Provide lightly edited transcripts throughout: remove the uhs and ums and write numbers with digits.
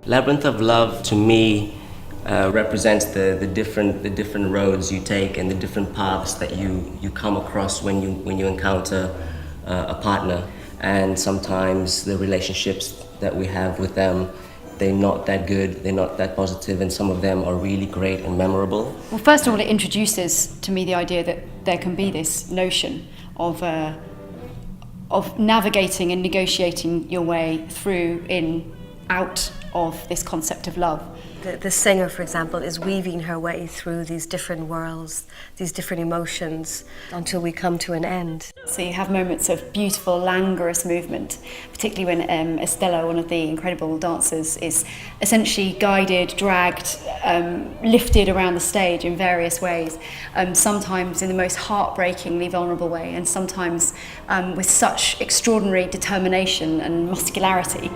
Labyrinth of Love, to me, represents the different roads you take and the different paths that you come across when you encounter a partner. And sometimes the relationships that we have with them, they're not that good, they're not that positive, and some of them are really great and memorable. Well, first of all, it introduces to me the idea that there can be this notion of navigating and negotiating your way through, out of this concept of love. The singer, for example, is weaving her way through these different worlds, these different emotions, until we come to an end. So you have moments of beautiful, languorous movement, particularly when Estella, one of the incredible dancers, is essentially guided, dragged, lifted around the stage in various ways, sometimes in the most heartbreakingly vulnerable way, and sometimes with such extraordinary determination and muscularity.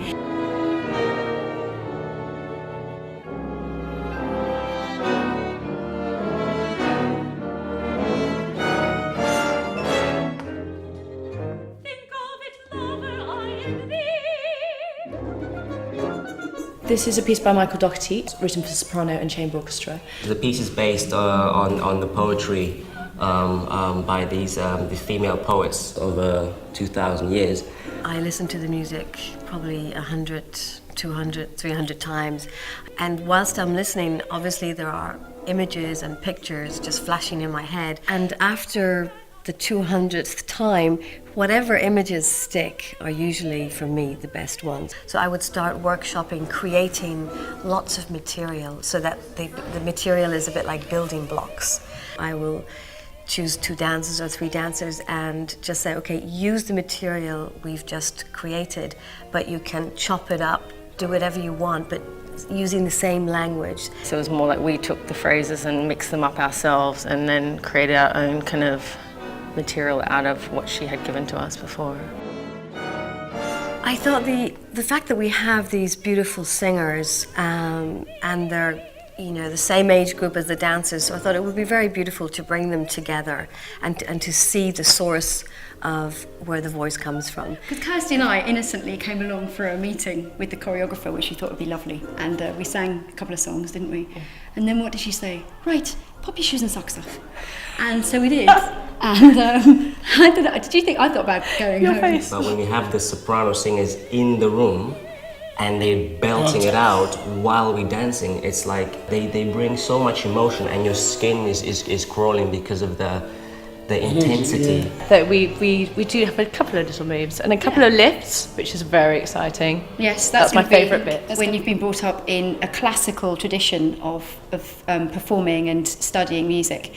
This is a piece by Michael Doherty, written for soprano and chamber orchestra. The piece is based on the poetry by these female poets over 2,000 years. I listen to the music probably 100, 200, 300 times. And whilst I'm listening, obviously there are images and pictures just flashing in my head. And after the 200th time, whatever images stick are usually, for me, the best ones. So I would start workshopping, creating lots of material so that the material is a bit like building blocks. I will choose 2 dancers or 3 dancers and just say, okay, use the material we've just created, but you can chop it up, do whatever you want, but using the same language. So it was more like we took the phrases and mixed them up ourselves and then created our own kind of material out of what she had given to us before. I thought the fact that we have these beautiful singers and they're the same age group as the dancers, so I thought it would be very beautiful to bring them together and to see the source of where the voice comes from. Because Kirsty and I innocently came along for a meeting with the choreographer, which we thought would be lovely, and we sang a couple of songs, didn't we? Yeah. And then what did she say? Right, pop your shoes and socks off. And so we did. And I don't know, did you think I thought about going home? Face. But when you have the soprano singers in the room and they're belting it out while we're dancing, it's like they bring so much emotion and your skin is crawling because of the intensity. That we do have a couple of little moves and a couple of lifts, which is very exciting. Yes, that's my favourite bit. When you've been brought up in a classical tradition of performing and studying music,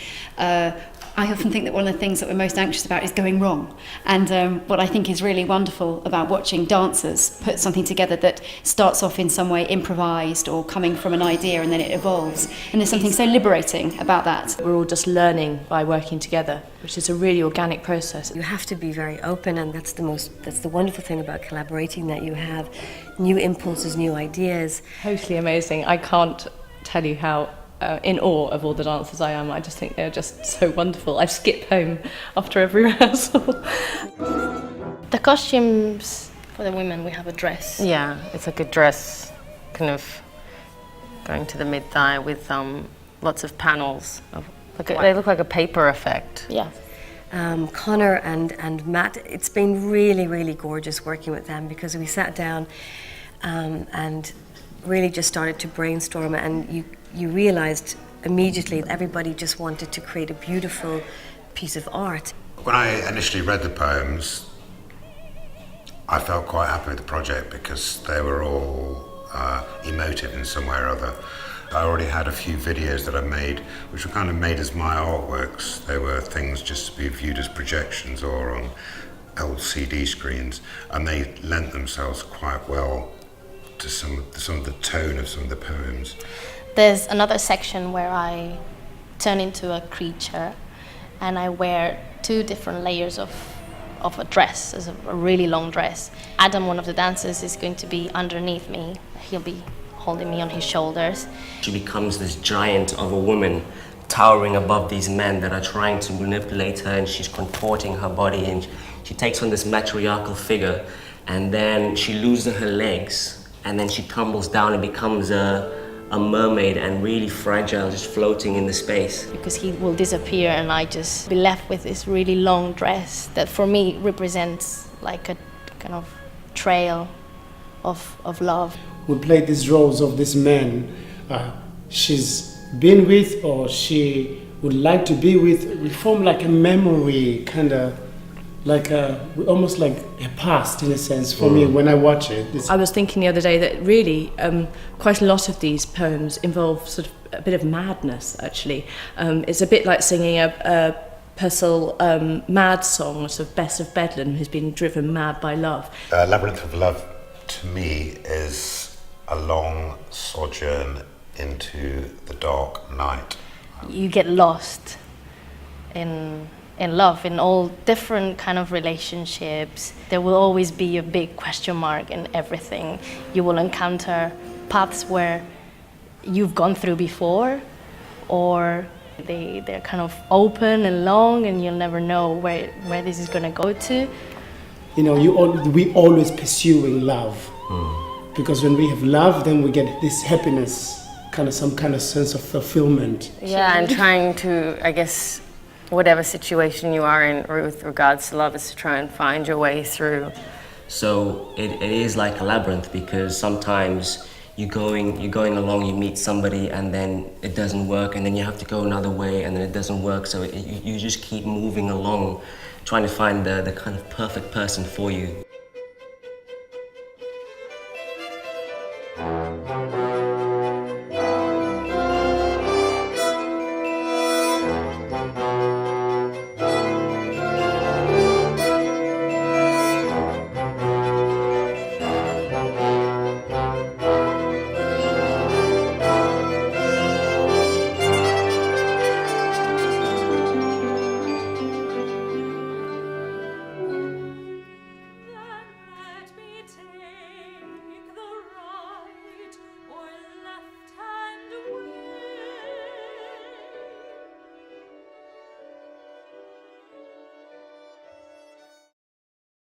I often think that one of the things that we're most anxious about is going wrong. And what I think is really wonderful about watching dancers put something together that starts off in some way improvised or coming from an idea and then it evolves. And there's something so liberating about that. We're all just learning by working together, which is a really organic process. You have to be very open, and that's the wonderful thing about collaborating, that you have new impulses, new ideas. Totally amazing. I can't tell you how in awe of all the dancers I am. I just think they're just so wonderful. I skip home after every rehearsal. The costumes for the women, we have a dress. Yeah, it's like a dress, kind of going to the mid-thigh with lots of panels. They look like a paper effect. Yeah. Connor and Matt, it's been really, really gorgeous working with them, because we sat down and really just started to brainstorm, and you realized immediately that everybody just wanted to create a beautiful piece of art. When I initially read the poems, I felt quite happy with the project because they were all emotive in some way or other. I already had a few videos that I made, which were kind of made as my artworks. They were things just to be viewed as projections or on LCD screens, and they lent themselves quite well to some of the tone of some of the poems. There's another section where I turn into a creature and I wear 2 different layers of a dress, as a really long dress. Adam, one of the dancers, is going to be underneath me. He'll be holding me on his shoulders. She becomes this giant of a woman towering above these men that are trying to manipulate her, and she's contorting her body, and she takes on this matriarchal figure, and then she loses her legs and then she tumbles down and becomes a mermaid and really fragile, just floating in the space. Because he will disappear and I just be left with this really long dress that for me represents like a kind of trail of love. We play these roles of this man she's been with or she would like to be with. We form like a memory, kind of like almost like a past in a sense for me when I watch it. I was thinking the other day that really quite a lot of these poems involve sort of a bit of madness actually. It's a bit like singing a Purcell mad song, sort of Bess of Bedlam who's been driven mad by love. Labyrinth of Love to me is a long sojourn into the dark night. You get lost in love, in all different kind of relationships. There will always be a big question mark in everything. You will encounter paths where you've gone through before, or they're kind of open and long, and you'll never know where this is going to go to. You know, we always pursuing love, because when we have love, then we get this happiness, some kind of sense of fulfillment. Yeah, and trying to, I guess, whatever situation you are in with regards to love, is to try and find your way through. So it is like a labyrinth, because sometimes you're going along, you meet somebody and then it doesn't work, and then you have to go another way and then it doesn't work. So you just keep moving along, trying to find the kind of perfect person for you.